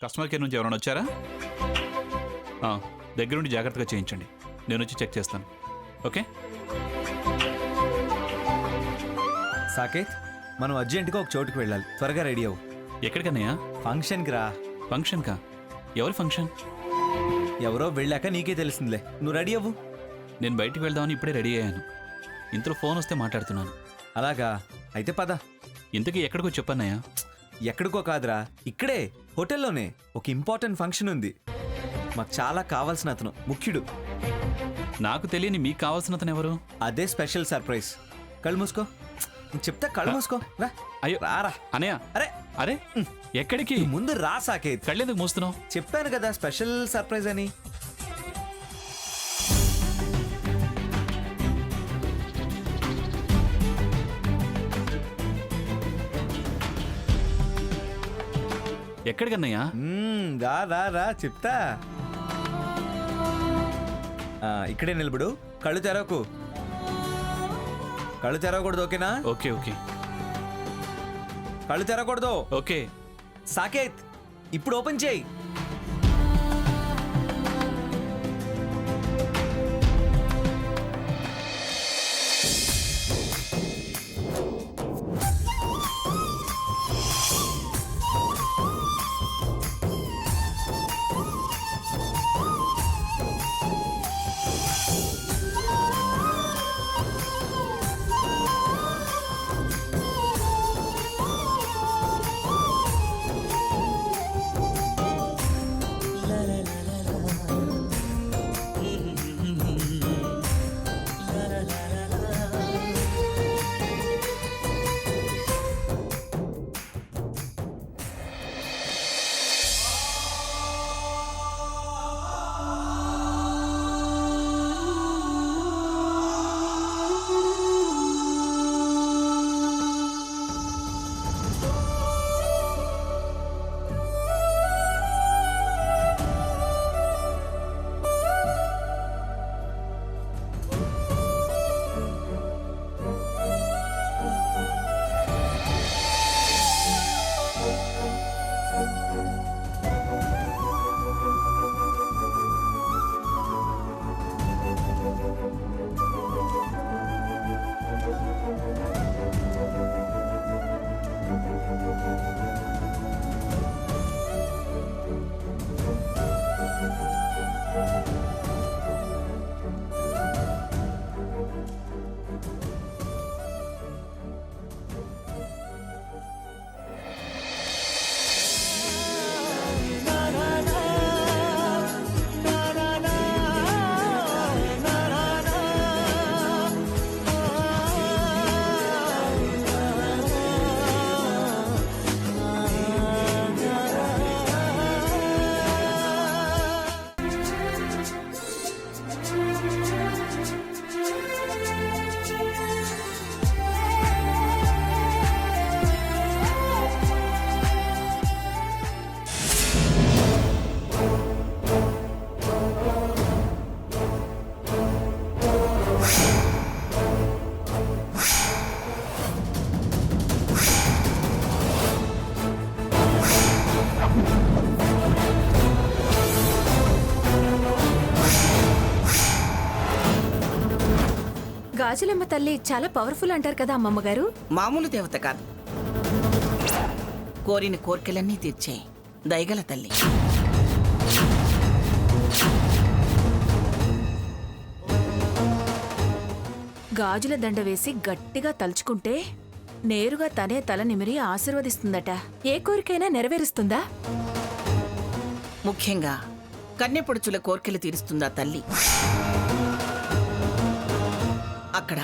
Customer care నుంచి ఎవరైనా వచ్చారా? దగ్గరుండి జాగ్రత్తగా చేయించండి. నేను వచ్చి చెక్ చేస్తాను. ఓకే. సాకేత్, మనం అర్జెంటుగా ఒక చోటుకు వెళ్ళాలి. త్వరగా రెడీ అవ్వు. ఎక్కడికన్నయ్యా? ఫంక్షన్కి రా. ఫంక్షన్కా? ఎవరి ఫంక్షన్? ఎవరో వెళ్ళాక నీకే తెలిసిందిలే. నువ్వు రెడీ అవ్వు. నేను బయటికి వెళ్దామని ఇప్పుడే రెడీ అయ్యాను. ఇంతలో ఫోన్ వస్తే మాట్లాడుతున్నాను. అలాగా? అయితే పద. ఇంతకీ ఎక్కడికో చెప్పన్నయ్యా? ఎక్కడికో కాదురా, ఇక్కడే హోటల్లోనే ఒక ఇంపార్టెంట్ ఫంక్షన్ ఉంది. మాకు చాలా కావాల్సిన అతను, ముఖ్యుడు. నాకు తెలియని మీకు కావాల్సిన అతను ఎవరు? అదే స్పెషల్ సర్ప్రైజ్. కళ్ళు మూసుకో. చెప్తా, కళ్ళు మూసుకో. రా. అయ్యో రారా. అనయ్య. అరే అరే ఎక్కడికి? ముందు రా సాకేత్. కళ్ళెందుకు మూస్తున్నావు? చెప్పాను కదా స్పెషల్ సర్ప్రైజ్ అని. ఎక్కడికన్నయ్యా? రా రా రా చెప్తా. ఇక్కడే నిలబడు. కళ్ళు తెరవకు. కళ్ళు తెరవకూడదు, ఓకేనా? Okay okay. కళ్ళు తెరవకూడదు. ఓకే. సాకేత్, ఇప్పుడు ఓపెన్ చేయి. గాజులమ్మ తల్లి చాలా పవర్ఫుల్ అంటారు కదా అమ్మమ్మ గారు? మామూలు దేవత కాదు, కోరిన కోర్కెలన్నీ తీర్చే దయగల తల్లి. గాజుల దండ వేసి గట్టిగా తలుచుకుంటే నేరుగా తనే తల నిమిరి ఆశీర్వదిస్తుందట. ఏ కోరికైనా నెరవేరుస్తుందా? ముఖ్యంగా కన్నెపడుచుల కోర్కెలు తీరుస్తుందా తల్లి. అక్కడ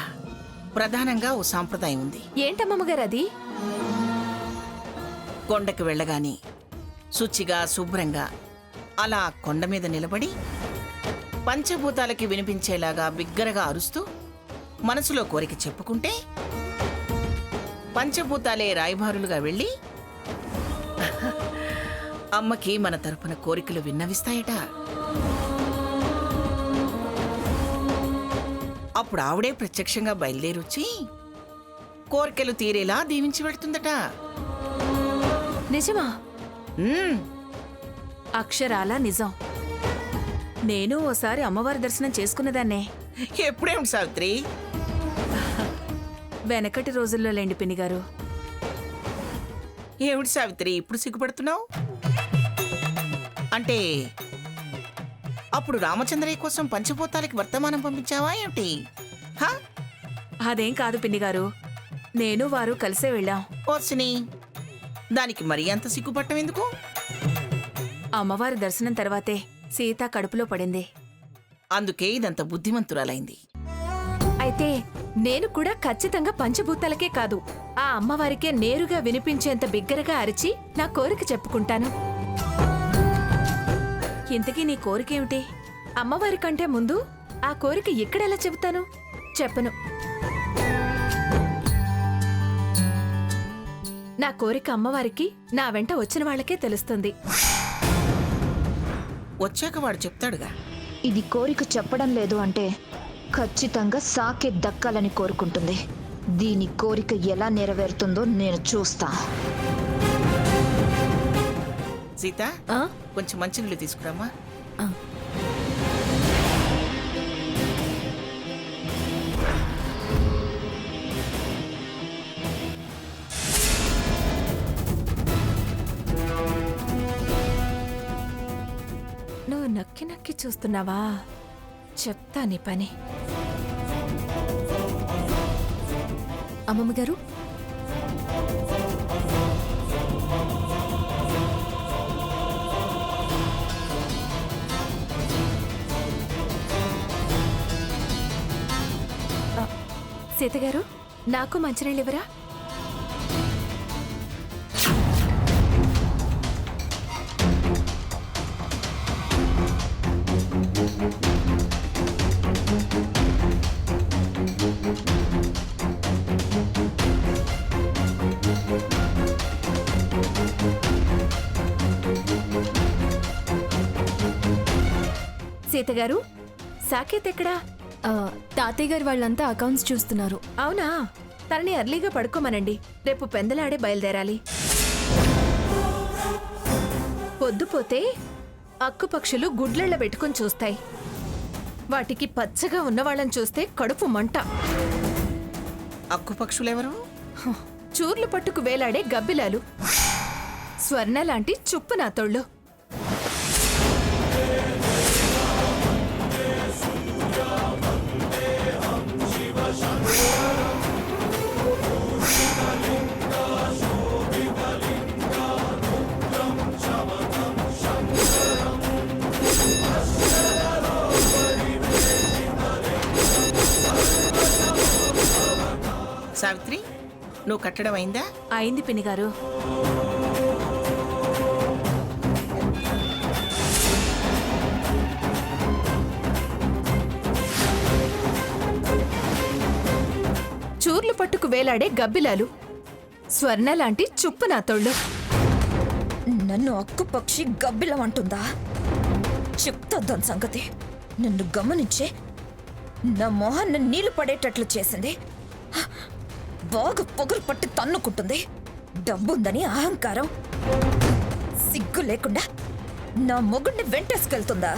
ప్రధానంగా ఓ సాంప్రదాయం ఉంది. ఏంటమ్మమ్మగారు అది? కొండకు వెళ్ళగాని శుచిగా శుభ్రంగా అలా కొండ మీద నిలబడి పంచభూతాలకి వినిపించేలాగా బిగ్గరగా అరుస్తూ మనసులో కోరిక చెప్పుకుంటే పంచభూతాలే రాయబారులుగా వెళ్ళి అమ్మకి మన తరపున కోరికలు విన్నవిస్తాయట. అప్పుడు ఆవిడే ప్రత్యక్షంగా బయలుదేరొచ్చి కోరికలు తీరేలా దీవించి వెళ్తుందట. నిజమా? అక్షరాల నిజం. నేను ఓసారి అమ్మవారి దర్శనం చేసుకున్నదాన్నే. ఎప్పుడేమిటి సావిత్రి? వెనకటి రోజుల్లో లేండి పిన్నిగారు. ఏమిటి సావిత్రి ఇప్పుడు సిగ్గుపడుతున్నావు? అంటే అప్పుడు రామచంద్రయ్య కోసం పంచభూతాలకి వర్తమానం పంపించావా ఏమిటి? హా? అదేం కాదు పిన్నిగారు, నేను వారు కలిసే వెళ్ళాం. ఓసిని, దానికి మరీ అంత సిగ్గుపట్టం ఎందుకు? అమ్మవారి దర్శనం తర్వాతే సీత కడుపులో పడింది. అందుకే ఇదంత బుద్ధిమంతురాలైంది. అయితే నేను కూడా ఖచ్చితంగా పంచభూతాలకే కాదు, ఆ అమ్మవారికే నేరుగా వినిపించేంత బిగ్గరగా అరిచి నా కోరిక చెప్పుకుంటాను. ఇంతకీ నీ కోరికేమిటి? అమ్మవారి కంటే ముందు ఆ కోరిక ఇక్కడెలా చెబుతాను? చెప్పను. నా కోరిక అమ్మవారికి నా వెంట వచ్చిన వాళ్ళకే తెలుస్తుంది. వచ్చాక వాడు చెప్తాడుగా. ఇది కోరిక చెప్పడం లేదు అంటే ఖచ్చితంగా సాకే దక్కాలని కోరుకుంటుంది. దీని కోరిక ఎలా నెరవేరుతుందో నేను చూస్తా. సీత, ఆ? కొంచెం మంచినీళ్ళు తీసుకురామ్మా. ఆ. నువ్వు నక్కి నక్కి చూస్తున్నావా? చెప్తా నీ పని. అమ్మమ్మ గారు, సీతగారు, నాకు మంచినీళ్ళు ఇవ్వరా? సీతగారు, సాకేత్ ఎక్కడా? తాతయ్య గారు వాళ్ళంతా అకౌంట్స్ చూస్తున్నారు. అవునా? తనని అర్లీగా పడుకోమనండి, రేపు పెందలాడే బయలుదేరాలి. పొద్దుపోతే అక్కుపక్షులు గుడ్లెళ్ళ పెట్టుకుని చూస్తాయి. వాటికి పచ్చగా ఉన్నవాళ్ళని చూస్తే కడుపు మంట. అక్కుపక్షులెవరు? చూర్లు పట్టుకు వేలాడే గబ్బిలాలు, స్వర్ణ లాంటి చుప్పు నా తోళ్ళు. సావిత్రి, నువ్వు కట్టడం అయిందా? అయింది పిన్నిగారు. చూర్లు పట్టుకు వేలాడే గబ్బిలాలు, స్వర్ణ లాంటి చుప్పు నా తోళ్ళు. నన్ను అక్కుపక్షి గబ్బిలం అంటుందా? చెప్తా దాని సంగతి. నన్ను గమనించే నా మొహాన్ని నీళ్లు పడేటట్లు చేసింది. బాగా పొగరు పట్టి తన్నుకుంటుంది. డబ్బుందని అహంకారం, సిగ్గు లేకుండా నా మొగుడిని వెంటేసుకెళ్తుందా?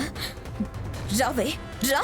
రావే రా.